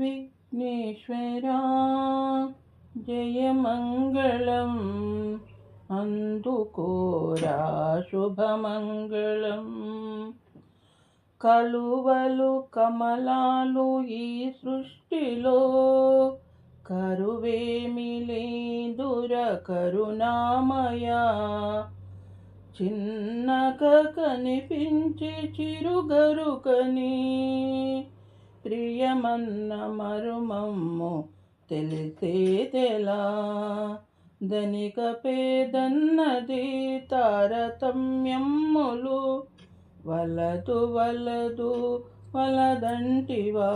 విఘ్నేశ్వరా జయమంగళం అందుకోరా శుభమంగళం. కలువలు కమలాలు ఈ సృష్టిలో కరువేమి లేదుర కరుణామయా. చిన్నగా కనిపించే చిరుగరుకని ప్రియమన్న మరుమమ్ము తెలిసేదెలా. ధనిక పేదన్నది తారతమ్యమ్ములు వలదు వలదు వలదంటివా.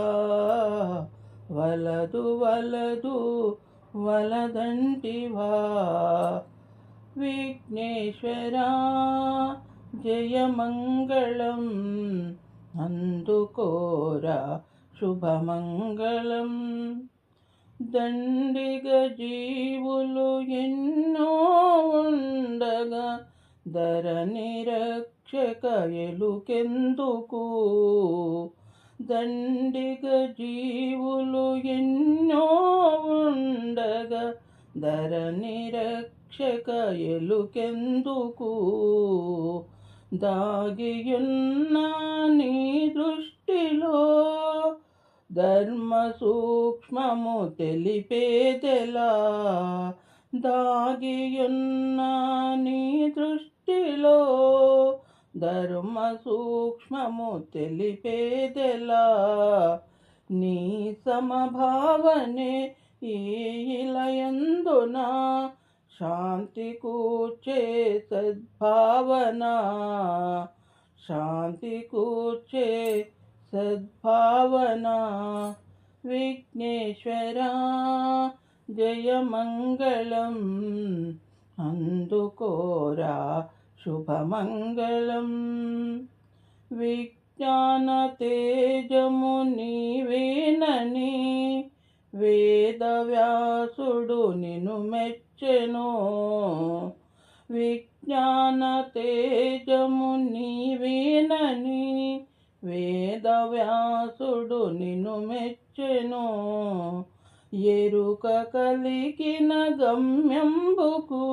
వలదు వలదు వలదంటివా. విఘ్నేశ్వరా జయమంగళం అందుకోరా శుభమంగళం. దండిగ జీవులు ఎన్నో ఉండగా ధరణి రక్షక ఎలుకెందుకు. దండిగ జీవులు ఎన్నో ఉండగా ధరణి రక్షక ఎలుకెందుకు. దాగియున్న నీ దృష్టిలో ధర్మ సూక్ష్మము తెలిపేదెలా. దాగియున్న నీ దృష్టిలో ధర్మ సూక్ష్మము తెలిపేదెలా. నీ సమభావనే ఈ ఇలయందున శాంతి కూర్చే సద్భావన. శాంతి కూర్చే సద్భావన. విఘ్నేశ్వరా జయమంగళం అందుకోరా శుభమంగళం. విజ్ఞాన తేజము నీవేనని వేదవ్యాసుడు నిన్ను మెచ్చెను. విజ్ఞాన తేజము నీవేనని వేదవ్యాసుడు నిన్ను మెచ్చెను. ఎరుక కలిగిన గమ్యంబుకు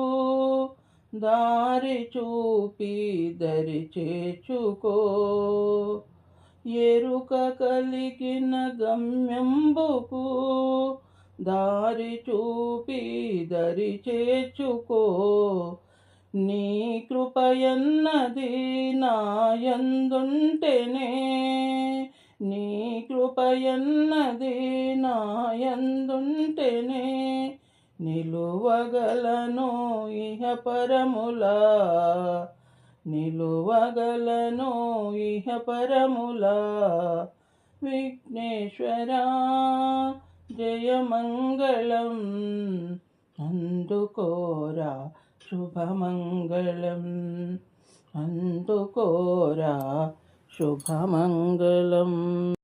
దారి చూపి దరి చేర్చుకో. ఎరుక కలిగిన గమ్యంబుకు దారి చూపి దరి చేర్చుకో. నీ కృపయన్నది నాయందుంటేనే. నీ కృపయన్నది నాయందుంటేనే నిలువగలను ఇహ పరములా. నిలువగలను ఇహ పరములా. విఘ్నేశ్వరా జయమంగళం అందుకోరా శుభమంగళం. అందుకోరా శుభమంగళం.